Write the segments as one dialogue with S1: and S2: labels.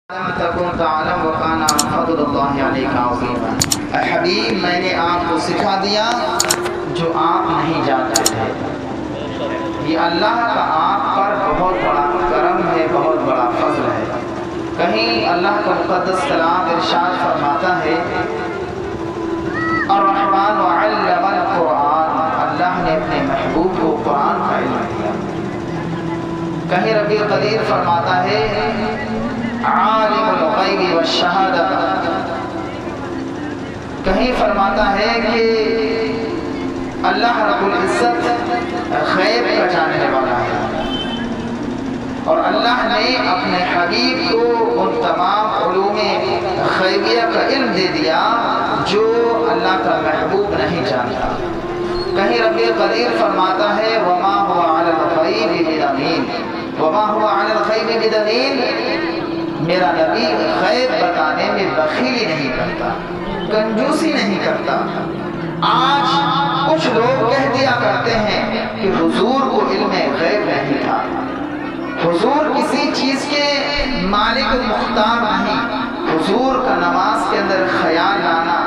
S1: تکن تعلم وکانا فضل اللہ علیک عظیما۔ اے حبیب، میں نے آپ کو سکھا دیا جو آپ نہیں جانتے تھے۔ یہ اللہ کا آپ پر بہت بڑا کرم ہے، بہت بڑا فضل ہے۔ کہیں اللہ کا مقدس کلام ارشاد فرماتا ہے الرحمن علم القرآن، اللہ نے اپنے محبوب کو قرآن کا علم دیا۔ کہیں ربی قدیر فرماتا ہے عالم الغیب والشہادہ، کہیں فرماتا ہے کہ اللہ رب العزت غیب کا جاننے والا ہے، اور اللہ نے اپنے حبیب کو ان تمام علوم غیبیہ کا علم دے دیا جو اللہ کا محبوب نہیں جانتا۔ کہیں رب قدیر فرماتا ہے وما هو علی الغیب بدلیل، وما هو علی الغیب بدلیل، میرا نبی غیب بتانے میں بخیلی نہیں کرتا، کنجوسی نہیں کرتا۔ آج کچھ لوگ کہہ دیا کرتے ہیں کہ حضور کو علم غیب نہیں تھا، حضور کسی چیز کے مالک مختار نہیں، حضور کا نماز کے اندر خیال آنا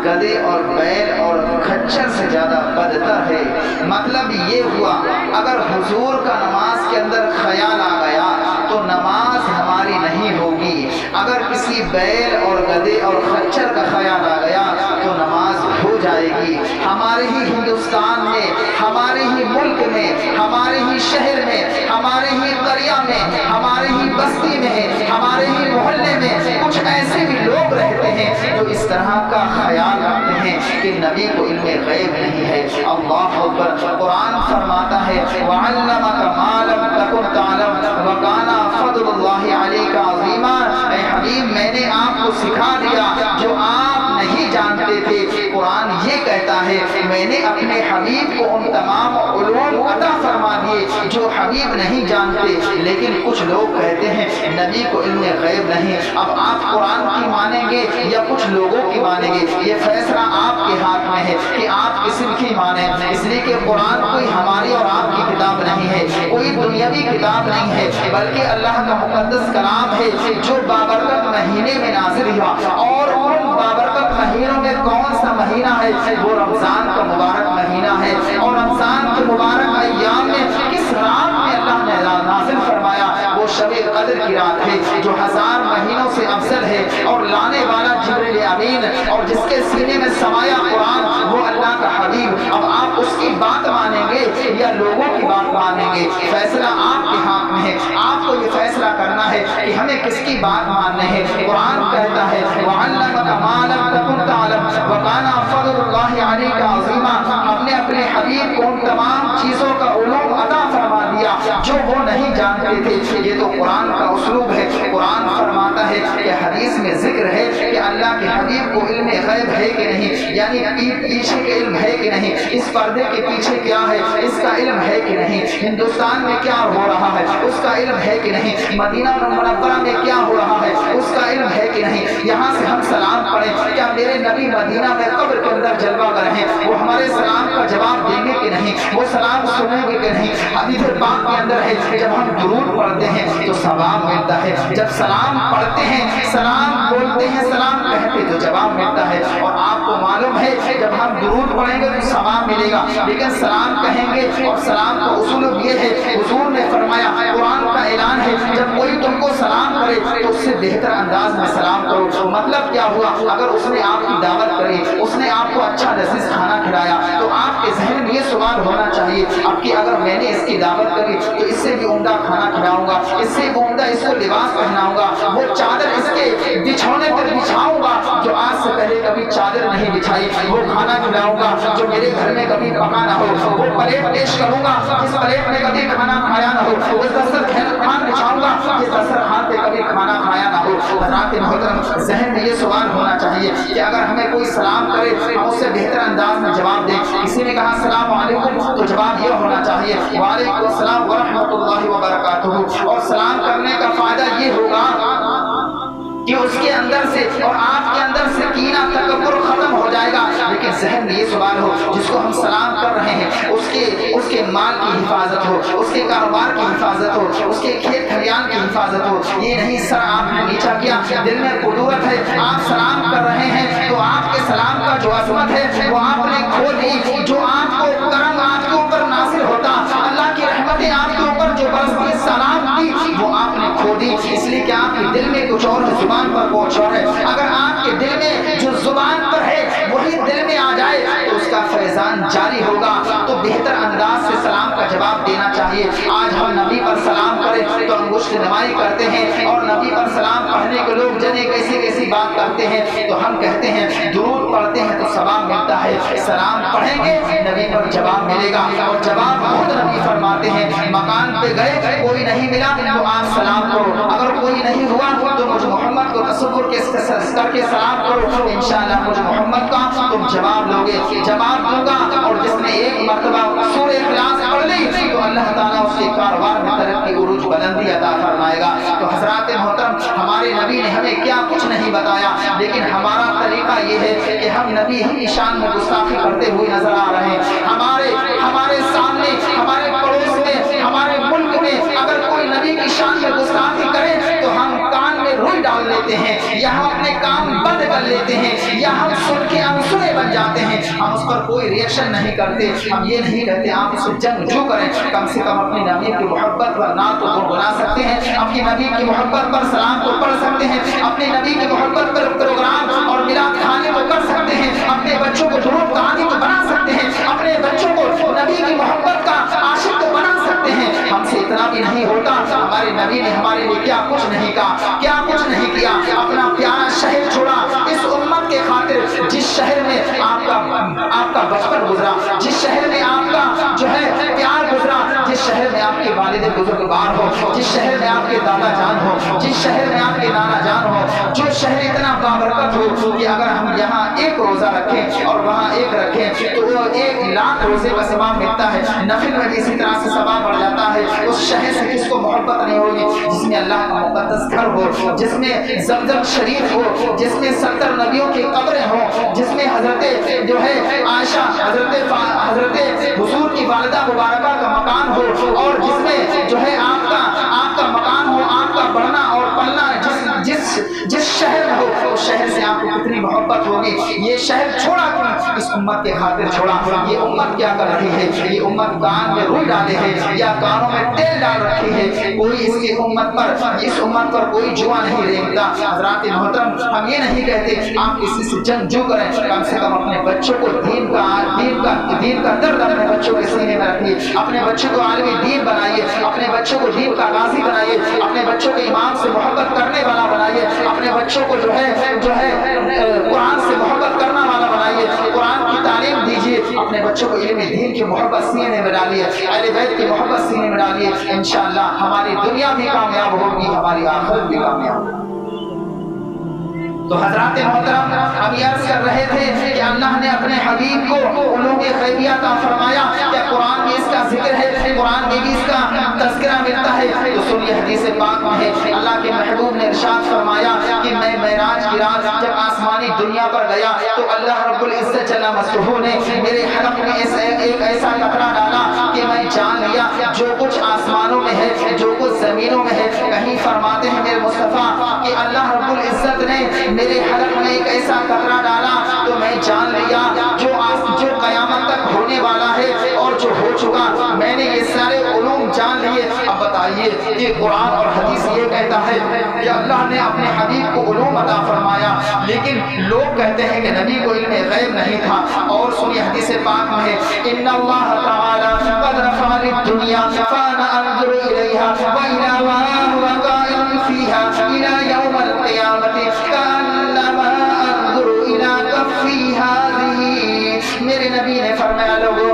S1: گدے اور بیل اور کھچر سے زیادہ بدتر ہے۔ مطلب یہ ہوا اگر حضور کا نماز کے اندر خیال آ گیا تو نماز ہماری نہیں ہوگی، اگر کسی بیل اور گدے اور خچر کا خیال آ گیا تو نماز ہو جائے گی۔ ہمارے ہی ہندوستان میں، ہمارے ہی ملک میں، ہمارے ہی شہر میں، ہمارے ہی قریہ میں، ہمارے ہی بستی میں، ہمارے ہی محلے میں کچھ ایسے بھی لوگ رہتے ہیں جو اس طرح کا خیال رکھتے ہیں کہ نبی کو علم غیب نہیں ہے۔ اللہ اکبر۔ قرآن فرماتا ہے وَعَلَّمَكَ مَا لَمْ تَكُنْ تَعْلَمْ وَكَانَ فَضْلُ اللَّهِ عَلَيْكَ عَظِيمًا۔ اے حبیب، میں نے آپ کو سکھا دیا جو آپ نہیں جانتے تھے۔ قرآن یہ کہتا ہے میں نے اپنے حبیب کو ان تمام علوم عطا فرما دیے جو حبیب نہیں جانتے، لیکن کچھ لوگ کہتے ہیں نبی کو علم غیب نہیں۔ اب آپ قرآن کی مانیں گے یا کچھ لوگوں کی مانیں گے، یہ فیصلہ آپ کے ہاتھ میں ہے کہ آپ کس کی مانیں، اس لیے کہ قرآن کوئی ہماری اور آپ کی کتاب نہیں ہے، کوئی دنیاوی کتاب نہیں ہے، بلکہ اللہ کا مقدس کلام ہے جو بابرکت مہینے میں نازل ہوا۔ اور ان بابرکت مہینوں میں کون سا مہینہ ہے؟ وہ رمضان کا مبارک مہینہ ہے۔ اور رمضان کے مبارک ایام میں کس رات میں اللہ نے نازل فرمایا؟ وہ شب قدر کی رات ہے جو 1000 مہینوں سے افضل ہے، اور لانے والا جبریل امین اور جس کے سینے میں سمایا قرآن وہ اللہ کا حبیب۔ اب آپ اس کی بات مانیں گے یا لوگوں کی بات مانیں گے؟ فیصلہ آپ کے ہاتھ میں ہے، آپ کو یہ فیصلہ کرنا ہے کہ ہمیں کس کی بات ماننے ہے۔ قرآن کہتا ہے وَعَلَّمَكَ مَا لَمْ تَكُنْ تَعْلَمْ وَكَانَ فَضْلُ اللَّهِ عَلَيْكَ عَظِيمًا۔ ہم نے اپنے حبیب کو ان تمام چیزوں کا علوم عطا فرما دیا جو وہ نہیں جانتے تھے۔ یہ تو قرآن کا اسلوب ہے۔ قرآن فرماتا ہے کہ حدیث میں ذکر ہے کہ اللہ کے حبیب کو علم غیب ہے کہ نہیں، یعنی پیچھے کے علم ہے کہ نہیں، اس پردے کے پیچھے کیا ہے اس کا علم ہے کہ نہیں، ہندوستان میں کیا ہو رہا ہے اس کا علم ہے کہ نہیں، مدینہ منورہ میں کیا ہو رہا ہے اس کا علم ہے کہ نہیں۔ یہاں سے ہم سلام پڑھیں، کیا میرے نبی مدینہ میں قبر کے اندر جلوہ گر ہیں، وہ ہمارے سلام کا جواب دیں گے کہ نہیں، وہ سلام سنیں گے کہ نہیں؟ حدیث پاک کے اندر ہے جب ہم درود پڑھتے ہیں تو ثواب ملتا ہے، جب سلام پڑھتے ہیں، سلام بولتے ہیں، سلام کہتے تو جواب ملتا ہے۔ اور آپ کو معلوم ہے جب ہم درود پڑھیں گے تو ثواب ملے گا، لیکن سلام کہیں گے اور سلام کا اصول یہ ہے، حضور نے فرمایا، قرآن کا اعلان ہے جب کوئی تم کو سلام کرے تو اس سے بہتر انداز میں سلام کرو۔ مطلب کیا ہوا؟ اگر اس نے آپ کی دعوت کری، اس نے آپ کو اچھا لذیذ کھانا کھلایا تو آپ کے ذہن میں یہ سوال ہونا چاہیے اب کہ اگر میں نے اس کی دعوت کری تو اس سے بھی عمدہ کھانا کھلاؤں گا، اس سے بھی عمدہ اس کو لباس پہناؤں گا، وہ چادر اس کے بچھونے پر بچھاؤں گا جو آج سے پہلے کبھی چادر نہیں بچھائی، وہ کھانا کھلاؤں گا جو میرے گھر میں کبھی پکا نہ ہو، وہ پلیٹ پیش کروں گا جس پلیٹ میں کبھی کھانا کھایا نہ ہو، وہ دسترخوان بچھاؤں گا جس دسترخوان پہ کبھی کھانا کھایا نہ ہو۔ حضرات محترم، ذہن میں یہ سوال ہونا چاہیے کہ اگر ہمیں کوئی سلام کرے ہم اس سے بہتر انداز میں جواب دیں۔ کسی نے کہا السلام علیکم تو جواب یہ ہونا چاہیے وعلیکم السلام ورحمۃ اللہ وبرکاتہ۔ اور سلام کرنے کا فائدہ یہ ہوگا کہ اس کے اندر سے اور آپ کے اندر سے کینہ تکبر ختم ہو جائے گا۔ لیکن ذہن میں یہ سوال ہو جس کو ہم سلام کر رہے ہیں اس کے مال کی حفاظت ہو، اس کے کاروبار کی حفاظت ہو، اس کے کھیت کھلیان کی حفاظت ہو، یہ نہیں سر آپ نے نیچا کیا دل میں قدرت ہے، آپ سلام کر رہے ہیں تو آپ کے سلام کا جو عظمت ہے وہ آپ نے کھو دی، جو آپ کو کرم آپ کے اوپر نازل ہوتا، اللہ کی رحمتیں آپ کے اوپر جو برستی سلام کی وہ آپ نے کھو دی، اس لیے کہ آپ کے دل میں کچھ اور ہے، زبان پر کچھ اور ہے۔ اگر آپ کے دل میں جو زبان پر ہے وہی دل میں آ جائے تو اس کا فیضان جاری ہوگا، تو بہتر انداز سے سلام کا جواب دینا چاہیے۔ آج ہم نبی پر سلام کریں تو انگشت نمائی کرتے ہیں، اور نبی پر سلام پڑھنے کے لوگ جنے کیسی کیسی بات کرتے ہیں، تو ہم کہتے ہیں درود پڑھتے ہیں تو ثواب ملتا ہے، سلام پڑھیں گے نبی پر جواب ملے گا، اور جواب خود نبی فرماتے ہیں مکان پہ گئے کوئی نہیں ملا تو آپ سلام کرو، اگر کوئی نہیں ہوا تو مجھ محمد کو تصور کر کے سلام کرو، انشاءاللہ مجھ محمد کا تم جواب لو گے۔ جواب دوں گا، اور جس نے ایک مرتبہ سورہ اخلاص پڑھ لی تو اللہ تعالیٰ اس کے کاروبار میں ترقی عروج بلندی عطا فرمائے گا۔ تو حضرات محترم، ہمارے نبی نے ہمیں کیا کچھ نہیں بتایا، لیکن ہمارا طریقہ یہ ہے کہ ہم نبی ہی کی شان میں گستاخی کرتے ہوئے نظر آ رہے ہیں۔ ہمارے سامنے، ہمارے پڑوس میں، ہمارے ملک میں اگر کوئی نبی کی شان میں گستاخی کرے تو ہم کان میں روئی ڈال لیتے ہیں، یا ہم اپنے کام بند کر لیتے ہیں، یا ہم سن کے انسنے بن جاتے ہیں، ہم اس پر کوئی ریئیکشن نہیں کرتے۔ ہم یہ نہیں کہتے آپ اسے جنگجو کریں، کم سے کم اپنی نبی کی محبت پر نعت تو گنگنا سکتے ہیں، اپنی نبی کی محبت پر سلام تو پڑھ سکتے ہیں، اپنی نبی کی محبت پر پروگرام اور میلاد خانے تو کر سکتے ہیں، اپنے بچوں کو درود کہانی تو بنا سکتے ہیں، اپنے بچوں کو نبی کی محبت کا عاشق تو بنا سکتے ہیں۔ ہم سے اتنا بھی نہیں ہوتا۔ ہمارے نبی نے ہمارے لیے کیا کچھ نہیں کہا، کیا کچھ نہیں کیا، اپنا پیارا شہر چھوڑا اس امت کے خاطر، جس شہر میں آپ کا بچپن گزرا، جس شہر میں آپ کا جو ہے پیار گزرا، جس شہر میں آپ کے والد بزرگوار ہو، جس شہر میں آپ کے دادا جان ہو، جس شہر میں آپ کے نانا جان ہو، جو شہر اتنا بابرکت ہو کہ اگر ہم یہاں ایک روزہ رکھیں اور وہاں ایک رکھیں تو وہ 1,00,000 روزے کا ثواب ملتا ہے، نفل میں بھی اسی طرح سے ثواب بڑھ جاتا ہے۔ اس شہر سے کس کو محبت نہیں ہوگی جس میں اللہ کا مقدس گھر ہو، جس میں زمزم شریف ہو، جس میں 70 نبیوں کی قبریں ہوں، جس میں حضرت جو ہے عائشہ حضرت حضور کی والدہ مبارکہ کا مکان ہو، اور جس میں جو ہے آپ کا مکان ہو، آپ کا بڑھنا اور پلنا جس شہر میں ہو، اس شہر سے آپ کو کتنی محبت ہوگی۔ یہ شہر چھوڑا کیوں؟ اس امت کے خاطر چھوڑا۔ یہ امت کیا کر رہی ہے؟ یہ امت کان میں روئی ڈالے ہے یا کانوں میں تیل ڈال رکھی ہے، کوئی اس کی امت پر کوئی جوا نہیں رینگتا۔ حضرات محترم، ہم یہ نہیں کہتے آپ کسی سے جنگجو کریں، کم سے کم اپنے بچوں کو دین کا درد اپنے بچوں کے سینے میں رکھیے، اپنے بچوں کو عالم دین بنائیے، اپنے بچوں کو دین کا غازی بنائیے، اپنے بچوں کو امام سے محبت کرنے والا بنائیے، اپنے بچوں کو جو ہے قرآن سے محبت کرنا والا بنائیے، قرآن کی تعلیم دیجیے، اپنے بچوں کو علم دین کی محبت سینے میں ڈالیے، اہل بیت کی محبت سینے میں ڈالیے، انشاءاللہ ہماری دنیا بھی کامیاب ہوگی، ہماری آخرت بھی کامیاب ہوگی۔ تو حضرات محترم، ہم یہ عرض کر رہے تھے کہ اللہ نے اپنے حبیب کو علوم غیبیہ عطا فرمایا، کیا قرآن میں اس کا ذکر ہے، قرآن میں بھی اس کا تذکرہ ملتا ہے۔ تو سنیے حدیث پاک میں ہے، اللہ کے محبوب نے ارشاد فرمایا کہ میں معراج کی رات جب آسمانی دنیا پر گیا تو اللہ رب العزت جل مصطفیٰ نے میرے حلق میں ایک ایسا قطرہ ڈالا کہ میں جان لیا جو کچھ آسمانوں میں ہے، جو کچھ زمینوں میں ہے۔ کہیں فرماتے ہیں میرے مصطفیٰ کہ اللہ رب العزت نے میرے حلق میں ایک ایسا قطرہ ڈالا تو میں جان لیا جو قیامت تک ہونے والا ہے اور جو ہو چکا، میں نے یہ سارے علوم جان لیے۔ اب بتائیے کہ قرآن اور حدیث یہ کہتا ہے کہ اللہ نے اپنے حبیب کو علوم عطا فرمایا، لیکن لوگ کہتے ہیں کہ نبی کو علم غیب نہیں تھا۔ اور سنیے حدیث پاک میں ہے، ان اللہ تعالی قد رفع للدنیا فانا انظر الیہا والى ما هو قائم فیہا الى یوم القیامت کانما انظر الى کفی ہذہ۔ میرے نبی نے فرمایا لوگوں،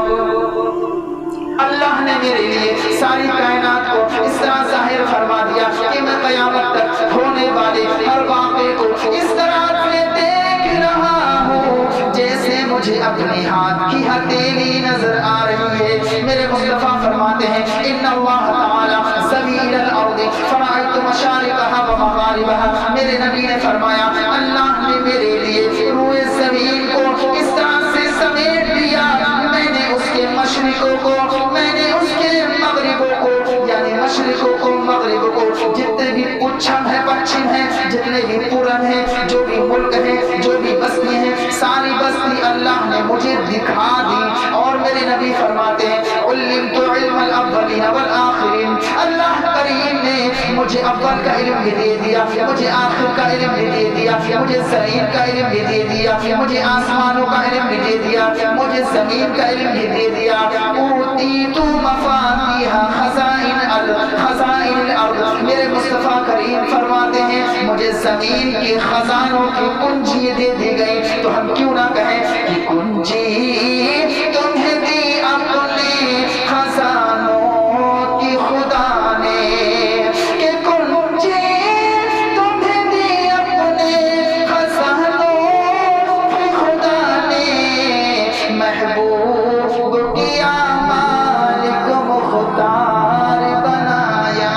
S1: اللہ نے میرے لیے ساری کائنات کو اس طرح ظاہر فرما دیا کہ میں قیامت تک ہونے والے ہر واقعے کو اس طرح سے دیکھ رہا ہوں جیسے مجھے اپنے ہاتھ کی ہتھیلی نظر آ رہی ہے۔ میرے مصطفیٰ فرماتے ہیں، ان اللہ تعالی سبی الی الارض فرأیت مشارقها ومغاربها۔ میرے نبی نے فرمایا اللہ نے میرے لیے روئے زمین کو اس طرح سے سمیٹ دیا، میں نے اس کے مشرقوں کو، میں نے اس کے مغربوں کو، یعنی مشرقوں کو مغربوں کو، جتنے بھی پچھم ہے پچھم ہے، جتنے بھی پورب ساری بستی اللہ نے مجھے دکھا دی، اور میرے نبی فرماتے ہیں علمت علم الاولین والآخرین، اللہ کریم نے مجھے اول کا علم بھی دے دیا، مجھے آخر کا علم بھی دے دیا، مجھے زمین کا علم بھی دے دیا، مجھے آسمانوں کا علم بھی دے دیا، مجھے زمین کا علم بھی دے دیا۔ اوتیت مفاتیح خزائن الارض، میرے مصطفیٰ کریم فرماتے ہیں مجھے زمین کے خزانوں کی کنجی دے دی گئی، تو ہم کیوں نہ کہیں کہ کنجی تمہیں دی اپنے خزانوں کی خدا نے، کہ کنجی تمہیں دی اپنے خزانوں کی خدا نے، محبوب کیا مالک مختار بنایا۔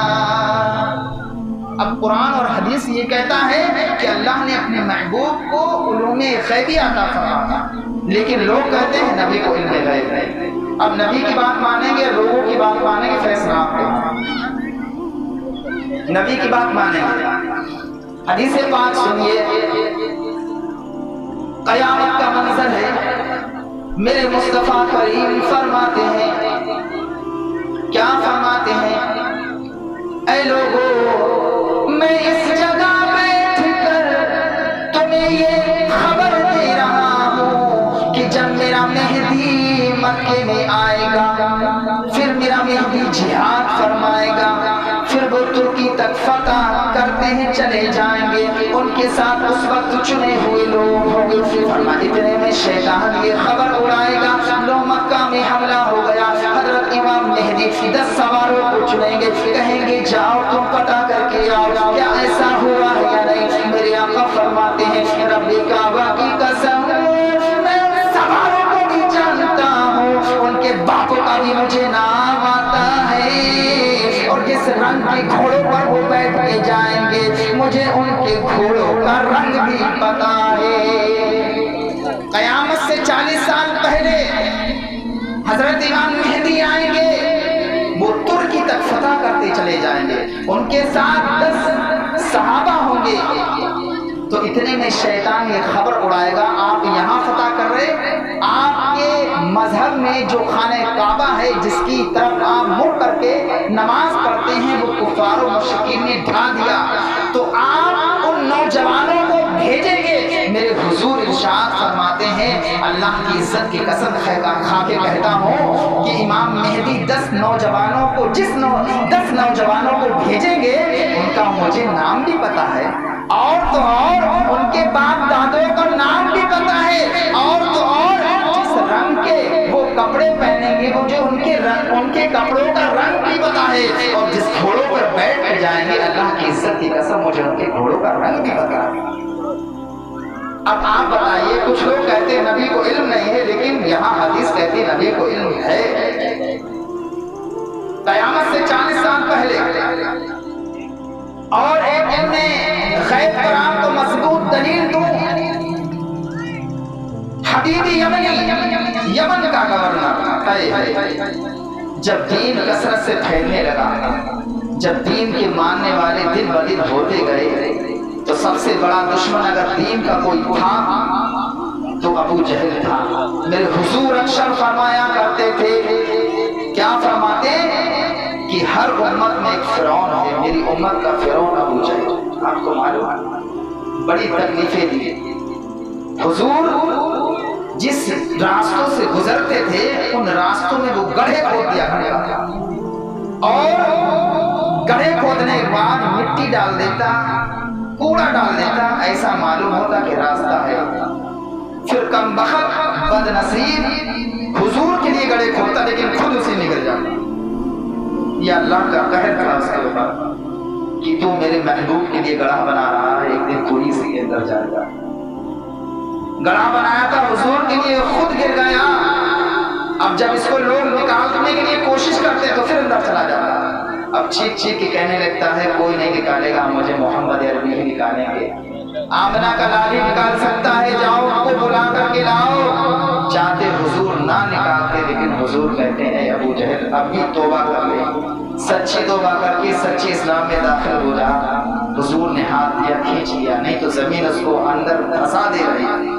S1: اب قرآن اور حدیث یہ کہتا ہے کہ اللہ نے اپنے محبوب کو علوم غیبی عطا فرمایا، لیکن لوگ کہتے ہیں نبی کو علم غیب ہے۔ اب نبی کی بات مانیں گے، لوگوں کی بات مانیں گے، فیصلہ آپ کا۔ نبی کی بات مانیں گے، حدیث پاک سنیے، قیامت کا منظر ہے، میرے مصطفیٰ کریم فرماتے ہیں، کیا فرماتے ہیں؟ اے لوگوں، میں اس جگہ بیٹھ کر تمہیں یہ خبر دے رہا ہوں کہ جب میرا مہدی مکے میں آئے گا، پھر میرا مہدی جہاد فرمائے گا، پھر وہ ترکی تک فتح کرتے ہیں چلے جائیں گے، ان کے ساتھ اس وقت چنے ہوئے لوگ ہوں گے، فرمایا اتنے میں شیطان یہ خبر اڑائے گا لو مکہ میں حملہ ہو گیا، حضرت امام مہدی 10 سواروں کو چنیں گے، کہیں گے جاؤ تم پتہ کر کے آؤ کیا ایسا ہوا ہے یا نہیں۔ میرے آقا فرماتے ہیں رب کعبہ کی قسم میں ان سواروں کو بھی جانتا ہوں، ان کے باپوں کا بھی مجھے نام آتا ہے، اور جس رنگ کے گھوڑوں پر وہ بیٹھ کے جائیں گے مجھے ان کے گھوڑوں کا رنگ بھی پتا ہے۔ قیامت سے 40 سال پہلے حضرت امام مہدی آئیں گے، وہ ترکی تک فتح کرتے چلے جائیں گے، ان کے ساتھ 10 صحابہ ہوں گے، تو اتنے میں شیطان یہ خبر اڑائے گا آپ یہاں فتح کر رہے، آپ کے مذہب میں جو خانہ کعبہ ہے جس کی طرف آپ مڑ کر کے نماز پڑھتے ہیں وہ کفار و مشرکین نے ڈھا دیا، تو آپ ان نوجوانوں کو بھیجیں گے۔ میرے حضور ارشاد فرماتے ہیں اللہ کی عزت کی قسم کھا کے کہتا ہوں کہ امام مہدی 10 نوجوانوں کو 10 نوجوانوں کو بھیجیں گے، ان کا مجھے نام بھی پتا ہے، اور تو اور ان کے باپ دادوں کا نام بھی پتا ہے، اور تو اور جس رنگ کے وہ کپڑے پہنیں گے مجھے ان کے کپڑوں کا رنگ بھی پتا ہے، اور جس گھوڑوں پر بیٹھ کر جائیں گے اللہ کی عزت کی قسم مجھے ان کے گھوڑوں کا رنگ بھی پتا ہے۔ اب آپ بتائیے، کچھ لوگ کہتے ہیں نبی کو علم نہیں ہے، لیکن یہاں حدیث کہتی ہے نبی کو علم ہے۔ قیامت سے 40 سال پہلے اور ایک علم غیب پر آپ کو مضبوط دلیل دوں، حبیب یمن کا گورنر جب دین کثرت سے پھیلنے لگا، جب دین کے ماننے والے دن بدن ہوتے گئے، تو سب سے بڑا دشمن اگر دین کا کوئی تھا تو ابو جہل تھا۔ میرے حضور اکثر فرمایا کرتے تھے، کیا فرماتے کہ ہر امت میں ایک فرعون ہے، میری امت کا فرعون ابو جہل۔ آپ کو معلوم ہے بڑی تکلیفیں دی حضور، جس راستوں سے گزرتے تھے ان راستوں میں وہ گڑھے کھود دیا کرتا تھا، اور گڑھے کھودنے کے بعد مٹی ڈال دیتا، کوڑا ڈال دیتا، ایسا معلوم ہوتا کہ راستہ ہے۔ پھر کم بخت بد نصیب حضور کے لیے گڑھے کھودتا لیکن خود اسے نکل جاتا۔ یہ اللہ کا قہر تھا اس کے اوپر کہ تو میرے محبوب کے لیے گڑھا بنا رہا ہے، ایک دن کوئی اس کے اندر جائے گا۔ گڑھا بنایا تھا حضور کے لیے، خود گر گیا۔ اب جب اس کو لوگ نکالنے کے لیے کوشش کرتے تو پھر اندر چلا جاتا، اب چیخ چیخ کے کہنے لگتا ہے کوئی نہیں نکالے گا مجھے، محمد عربی ہی نکالیں گے، آمنہ کا لالی نکال سکتا ہے، جاؤ ان کو بلا کر کے لاؤ۔ چاہتے حضور نہ نکالتے، لیکن حضور کہتے ہیں ابو جہل اب بھی توبہ کر لے، سچی توبہ کر کے سچی اسلام میں داخل ہو جا۔ حضور نے ہاتھ دیا، کھینچ لیا، نہیں تو زمین اس کو اندر پھنسا دے رہی۔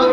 S1: 2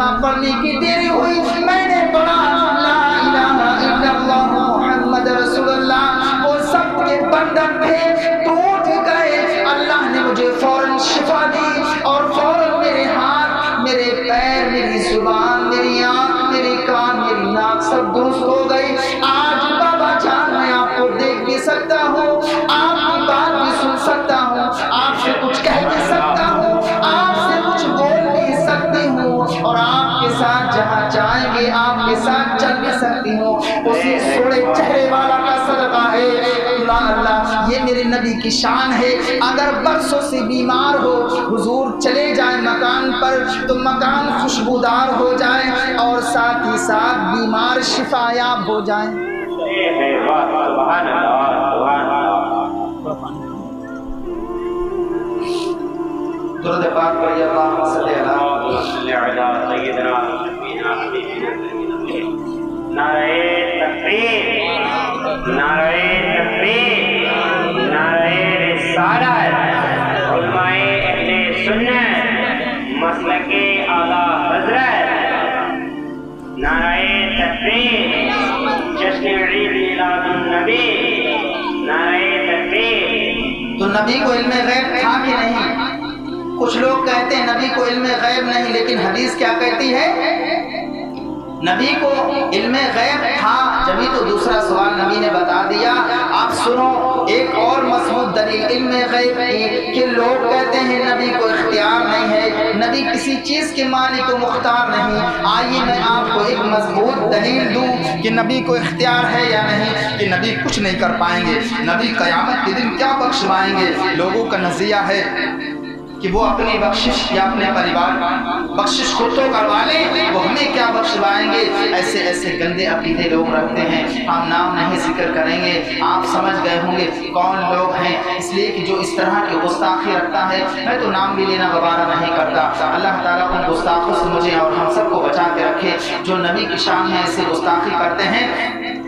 S1: کلمہ پڑھنے کی دیری ہوئی، میں نے پڑھا لا الہ الا اللہ محمد رسول اللہ، وہ سب کے بندھن تھے ٹوٹ گئے، اللہ نے مجھے فوراً شفا دی، اور فوراً میرے ہاتھ، میرے پیر، میری زبان، میری آنکھ، میرے کان، میری ناک سب درست ہو گئی۔ آج بابا جان میں آپ کو دیکھ بھی سکتا ہوں، آپ کی بات بھی سن سکتا ہوں، آپ سے کچھ کہہ بھی سکتا ہوں، آپ سے کچھ بول بھی سکتی ہوں، اور آپ کے ساتھ جہاں جائیں گے آپ کے ساتھ چل بھی سکتی ہوں، اسی سوڑے چہرے والا کا صدقہ ہے۔ اللہ اللہ، یہ میرے نبی کی شان ہے۔ اگر برسوں سے بیمار ہو، حضور چلے جائیں مکان پر تو مکان خوشبودار ہو جائے، اور ساتھ ہی ساتھ بیمار شفا یاب ہو جائیں۔ درود پاک پڑھیے، اللہم صلی علی سیدنا
S2: نعرہ تکبیر، نعرہ تکبیر، نعرہ رسالت، علماء اہل سنت، مسلک اعلیٰ حضرت، نعرہ تکبیر، جشن عید میلاد النبی، نعرہ تکبیر۔
S1: تو نبی کو علم غیب تھا کہ نہیں؟ کچھ لوگ کہتے ہیں نبی کو علم غیب نہیں، لیکن حدیث کیا کہتی ہے؟ نبی کو علم غیب تھا، جبھی تو دوسرا سوال نبی نے بتا دیا۔ آپ سنو ایک اور مضبوط دلیل علم غیب کی، کہ لوگ کہتے ہیں نبی کو اختیار نہیں ہے، نبی کسی چیز کے مالک و مختار نہیں۔ آئیے میں آپ کو ایک مضبوط دلیل دوں کہ نبی کو اختیار ہے یا نہیں، کہ نبی کچھ نہیں کر پائیں گے، نبی قیامت کے دن کیا بخشوائیں گے۔ لوگوں کا نظریہ ہے کہ وہ اپنی بخشش یا اپنے پریوار بخشش خود تو کروا لیں، وہ ہمیں کیا بخشوائیں گے۔ ایسے ایسے گندے عقیدے لوگ رکھتے ہیں، ہم نام نہیں ذکر کریں گے، آپ سمجھ گئے ہوں گے کون لوگ ہیں، اس لیے کہ جو اس طرح کی گستاخی رکھتا ہے، میں تو نام بھی لینا گوارا نہیں کرتا۔ اللہ تعالیٰ ان گستاخوں سے مجھے اور ہم سب کو بچا کے رکھے جو نبی کی شان میں ایسے گستاخی کرتے ہیں،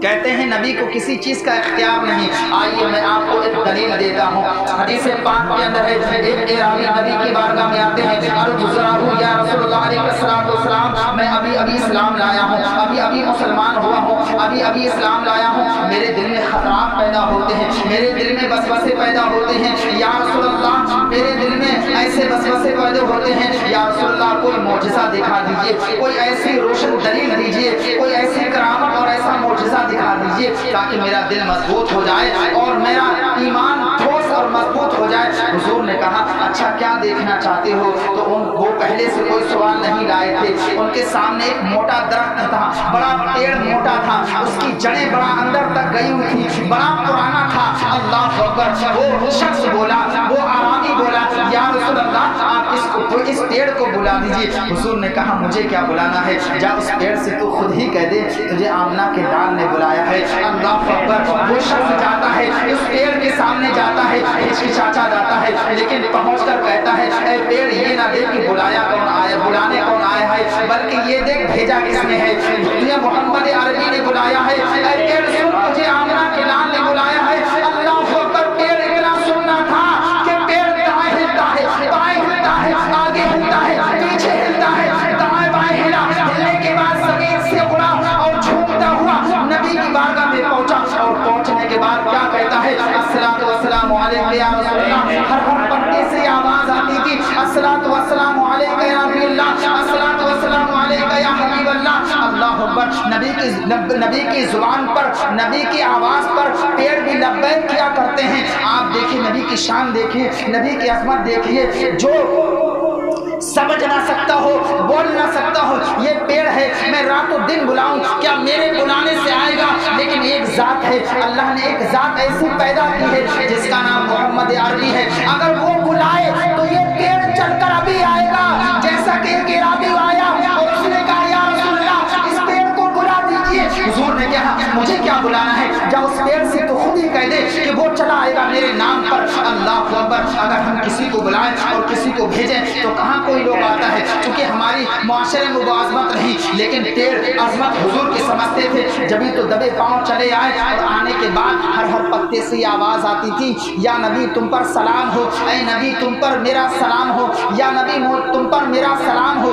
S1: کہتے ہیں نبی کو کسی چیز کا اختیار نہیں۔ آئیے میں آپ کو ایک دلیل دیتا ہوں، حدیث پاک کے اندر ہے، ایک اعرابی نبی کی بارگاہ میں آتے ہیں، یا رسول اللہ علیہ السلام، میں ابھی اسلام لایا ہوں، ابھی مسلمان ہوا ہوں، ابھی اسلام لایا ہوں، میرے دل میں خطرات پیدا ہوتے ہیں، میرے دل میں وسوسے پیدا ہوتے ہیں، یا رسول اللہ میرے دل میں ایسے وسوسے پیدا ہوتے ہیں، یا رسول اللہ کوئی معجزہ دکھا دیجئے، کوئی ایسی روشن دلیل دیجئے، کوئی ایسی کرامت اور ایسا معجزہ دکھا دیجئے تاکہ میرا دل مضبوط ہو جائے اور میرا ایمان ٹھوس اور مضبوط ہو جائے۔ حضور نے کہا اچھا کیا دیکھنا چاہتے ہو؟ تو وہ پہلے سے کوئی سوال نہیں لائے تھے، ان کے سامنے ایک موٹا درخت تھا، بڑا پیڑ موٹا تھا، اس کی جڑیں بڑا اندر تک گئی ہوئی تھی، بڑا پرانا تھا۔ اللہ اکبر، وہ شخص بولا، وہ اعرابی بولا یا رسول اللہ آپ اس پیڑ کو بلا دیجئے۔ حضور نے کہا مجھے کیا بلانا ہے، جا اس پیڑ سے تو خود ہی کہہ دے تجھے آمنہ کے ڈال نے بلایا ہے۔ اللہ اکبر، وہ شخص جاتا ہے اس پیڑ کے سامنے جاتا ہے، ہچکچاتا جاتا ہے، لیکن پہنچ کر کہتا ہے اے پیڑ یہ نہ دیکھ کہ بلایا کون آیا، بلانے کون آیا ہے، بلکہ یہ دیکھ بھیجا کس نے ہے، یہ محمد عربی نے بلایا ہے۔ اے پیڑ سن تجھے آمنہ کے ڈال نے بلایا ہے۔ اللہ اکبر، پیڑ اتنا سننا تھا کہ پیڑ دائیں ہلتا ہے، بائیں ہلتا ہے، آگے ہلتا ہے، پیچھے ہلتا ہے، دائیں بائیں ہلا، ہلنے کے بعد زمین سے اڑا اور جھومتا ہوا نبی کی بارگاہ میں پہنچا، اور پہنچنے کے بعد کیا کہتا ہے، الصلاۃ والسلام علیک یا رسول اللہ۔ ہر پتے سے آواز آتی تھی الصلاۃ والسلام علیک یا نبی اللہ، الصلاۃ والسلام علیک یا حبیب اللہ۔ اللہ اکبر، نبی کی زبان پر، نبی کی آواز پر پیڑ بھی لبیک کیا کرتے ہیں۔ آپ دیکھیں نبی کی شان دیکھیں، نبی کی عظمت دیکھیے، جو سمجھ نہ سکتا ہو، بول نہ سکتا ہو، یہ پیڑ ہے، میں رات و دن بلاؤں کیا میرے بلانے سے آئے گا؟ لیکن ایک ذات ہے، اللہ نے ایک ذات ایسی پیدا کی ہے جس کا نام محمد عربی ہے، اگر وہ بلائے تو یہ پیڑ چل کر ابھی آئے گا، جیسا کہ ایک عربی آیا اور اس نے کہا یا رسول اللہ اس پیڑ کو بلا دیجئے۔ حضور نے کہا مجھے کیا بلانا ہے، جب اس پیڑ سے تو خود ہی کہہ دے کہ وہ چلا آئے گا میرے نام پر۔ اللہ اکبر، اگر ہم کسی کو بلائیں اور کسی کو بھیجیں تو کہاں کوئی لوگ آتا ہے، چونکہ ہماری معاشرے میں وہ عظمت رہی، لیکن پیڑ عظمت حضور کی سمجھتے تھے، جبھی تو دبے پاؤں چلے آئے، اور آنے کے بعد ہر پتے سے یہ آواز آتی تھی یا نبی تم پر سلام ہو، اے نبی تم پر میرا سلام ہو، یا نبی تم پر میرا سلام ہو۔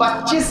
S1: 25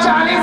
S1: 40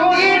S1: 3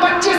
S1: 25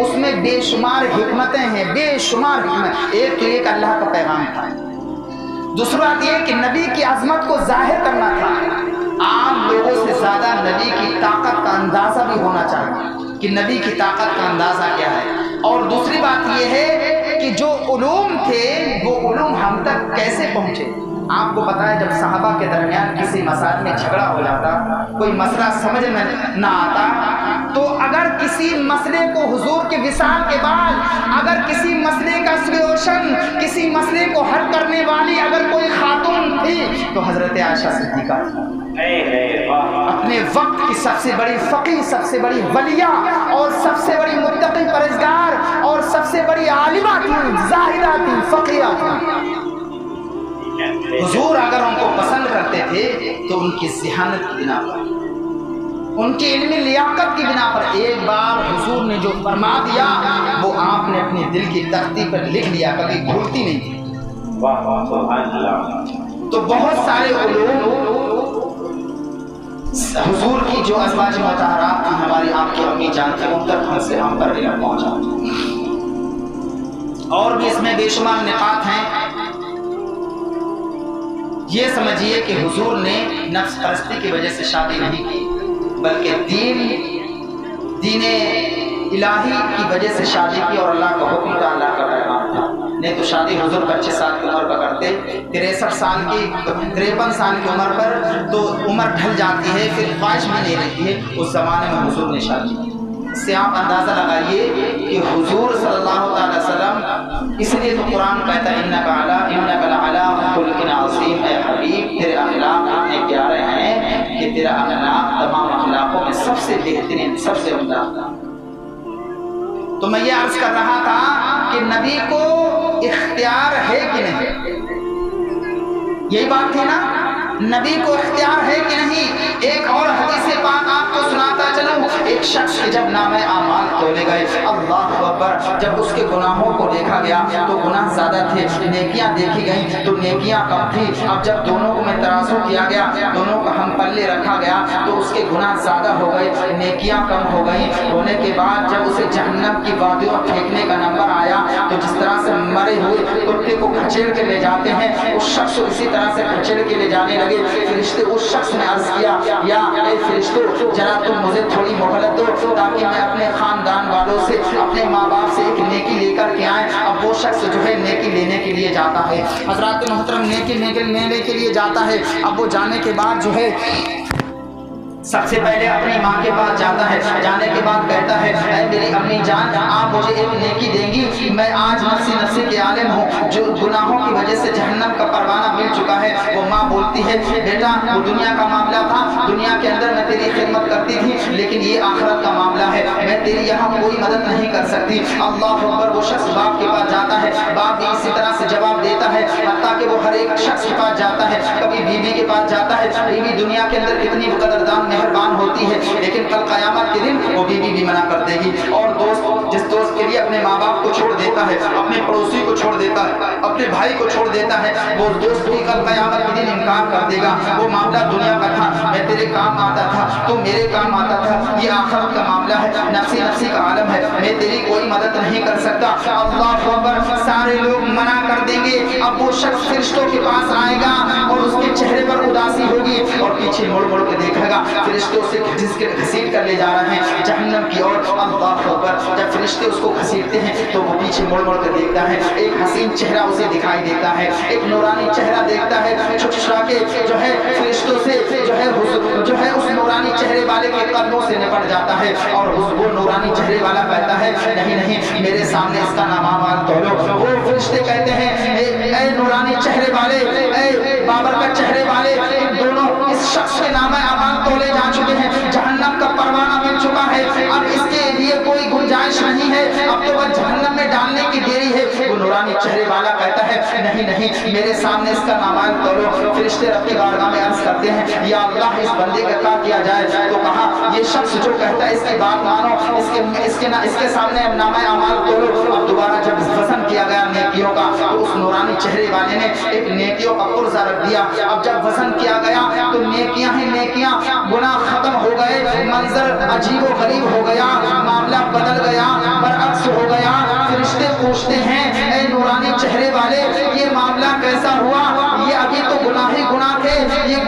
S1: اس میں بے شمار حکمتیں ہیں، بے شمار حکمت۔ ایک تو ایک اللہ کا پیغام تھا، دوسری بات یہ کہ نبی کی عظمت کو ظاہر کرنا تھا۔ عام لوگوں سے زیادہ نبی کی طاقت کا اندازہ بھی ہونا چاہیے کہ نبی کی طاقت کا اندازہ کیا ہے۔ اور دوسری بات یہ ہے کہ جو علوم تھے وہ علوم ہم تک کیسے پہنچے۔ آپ کو پتا ہے جب صحابہ کے درمیان کسی مسائل میں جھگڑا ہو جاتا، کوئی مسئلہ سمجھ میں نہ آتا، تو اگر کسی مسئلے کو حضور کے وصال کے بعد اگر کسی مسئلے کا سولوشن، کسی مسئلے کو حل کرنے والی اگر کوئی خاتون تھی تو حضرت عائشہ صدیقہ تھی۔ اپنے وقت کی سب سے بڑی فقیہ، سب سے بڑی ولیہ اور سب سے بڑی متقی پرہیزگار اور سب سے بڑی عالمہ تھی، زاہدہ تھی، فقیہ تھی۔ حضور اگر ان کو پسند کرتے تھے تو ان کی ذہانت کی بنا پر، ان کی علمی لیاقت کی بنا پر ایک بار حضور نے جو فرما دیا وہ آپ نے اپنے دل کی تختی پر لکھ لیا، کبھی بھولتی نہیں تھی۔ تو بہت سارے علوم حضور کی جو ازواج مطہرات تھی، ہماری آپ کی امی جان تھی، ان تک ہم پر علم پہنچا۔ اور بھی اس میں بے شمار نقاط ہیں۔ یہ سمجھیے کہ حضور نے نفس پرستی کی وجہ سے شادی نہیں کی، بلکہ دین الہی کی وجہ سے شادی کی، اور اللہ کا حکم تھا، اللہ کا پیغام تھا۔ نہیں تو شادی حضور 25 سال کی عمر پر کرتے، 63 سال کی 53 سال کی عمر پر تو عمر ڈھل جاتی ہے، پھر خواہش بھی نہیں رہتی ہے۔ اس زمانے میں حضور نے شادی کی۔ اس سے آپ اندازہ لگائیے کہ حضور صلی اللہ تعالی وسلم، اس لیے تو قرآن کہتا ہے انک لعلی خلق عظیم، اے حبیب تیرے اخلاق اتنے پیارے ہیں کہ تیرا اخلاق تمام اخلاقوں میں سب سے بہترین، سب سے عمدہ۔ تو میں یہ عرض کر رہا تھا کہ نبی کو اختیار ہے کہ نہیں، یہی بات تھی نا، نبی کو اختیار ہے کہ نہیں۔ ایک اور حدیث پاک آپ کو سناتا چلوں، ایک شخص کے جب نامہ اعمال تولے گئے، اللہ اکبر، جب اس کے گناہوں کو دیکھا گیا تو گناہ زیادہ تھے، نیکیاں دیکھی گئیں تو نیکیاں کم تھی۔ اب جب دونوں کو میں ترازو کیا گیا، دونوں کا ہم پلے رکھا گیا تو اس کے گناہ زیادہ ہو گئے، نیکیاں کم ہو گئیں۔ ہونے کے بعد جب اسے جہنم کی وادیوں میں پھینکنے کا نمبر آیا تو جس طرح سے مرے ہوئے کتے کو کھچیڑ کے لے جاتے ہیں، اس شخص کو اسی طرح سے کھچیڑ کے لے جانے لگے۔ فرشتے اس شخص نے عرض کیا، یا اے فرشتو ذرا تم مجھے تھوڑی مہلت دو تاکہ میں اپنے خاندان والوں سے، اپنے ماں باپ سے ایک نیکی لے کر کے آئیں۔ اب وہ شخص جو ہے نیکی لینے کے لیے جاتا ہے، حضرات محترم، نیکی لینے کے لیے جاتا ہے۔ اب وہ جانے کے بعد جو ہے سب سے پہلے اپنی ماں کے پاس جاتا ہے، جانے کے بعد کہتا ہے اے میری امی جان، آپ مجھے ایک نیکی دیں گی؟ میں آج نفسی کے عالم ہوں، جو گناہوں کی وجہ سے جہنم کا پروانہ مل چکا ہے۔ وہ ماں بولتی ہے بیٹا وہ دنیا کا معاملہ تھا، دنیا کے اندر میں تیری خدمت کرتی تھی، لیکن یہ آخرت کا معاملہ ہے، میں تیری یہاں کوئی مدد نہیں کر سکتی۔ اللہ اکبر، وہ شخص باپ کے پاس جاتا ہے، باپ بھی اسی طرح سے جواب دیتا ہے، حتیٰ کہ وہ ہر ایک شخص کے پاس جاتا ہے، کبھی بیوی کے پاس جاتا ہے۔ بیوی دنیا کے اندر کتنی قدردان مہربان ہوتی ہے، لیکن کل قیامت کے دن وہ بیوی بھی منع کر دے گی۔ اور دوست جس دوست کے لیے اپنے ماں باپ کو چھوڑ دیتا ہے، اپنے پڑوسی کو چھوڑ دیتا ہے، اپنے بھائی کو چھوڑ دیتا ہے، وہ دوست بھی کل قیامت کے دن انکار کر دے گا۔ وہ معاملہ دنیا کا تھا، میں تیرے کام آتا تھا، تو میرے کام آتا تھا، یہ آخرت کا معاملہ ہے، نفسی کا عالم ہے، میں تیری کوئی مدد نہیں کر سکتا۔ اللہ اکبر، سارے لوگ منع کر دیں گے۔ اب وہ شخص فرشتوں کے پاس آئے گا اور اس کے چہرے پر اداسی ہوگی اور پیچھے مڑ مڑ کے دیکھے گا، فرشتوں سے جس کے گھسیٹ کر لے جا رہے ہیں جہنم کی اور۔ اللہ اکبر، جب فرشتے اس کو گھسیٹتے ہیں تو وہ پیچھے مڑ مڑ کر دیکھتا ہے، ایک حسین چہرہ اسے دکھائی دیتا ہے، ایک نورانی چہرہ دیکھتا ہے، چھٹچھا کے جو ہے فرشتوں سے جو ہے اس نورانی چہرے والے کے قدموں سے نپٹ جاتا ہے، اور وہ نورانی چہرے والا کہتا ہے نہیں نہیں، میرے سامنے اس کا نام اعمال تولو۔ وہ فرشتے کہتے ہیں اے نورانی چہرے والے، اے بابر کا چہرے والے، دونوں اس شخص کے نام اعمال تولے جا چکے ہیں، جہنم کا پروانہ مل چکا ہے، اب اس کے لیے کوئی گنجائش نہیں ہے، اب تو بس جہنم میں ڈالنے کی دیری ہے۔ وہ نورانی چہرے والا کہتا ہے نہیں نہیں، میرے سامنے اس کا نام تولو۔ فرشتے رب کی بارگاہ میں عرض کرتے ہیں یا اللہ، اس بندے کا کیا کیا جائے؟ تو کہا یہ شخص جو کہتا ہے اس کی بات مانو، اس کے سامنے نام اعمال تولو۔ اب دوبارہ جب وزن کیا گیا نیکیوں کا تو اس نورانی چہرے والے نے ایک نیکیوں کا پرزہ رکھ دیا۔ اب جب وزن کیا گیا تو نیکیاں ہی نیکیاں، گناہ ختم ہو گئے، منظر عجیب و غریب ہو گیا، معاملہ بدل گیا۔ پر اب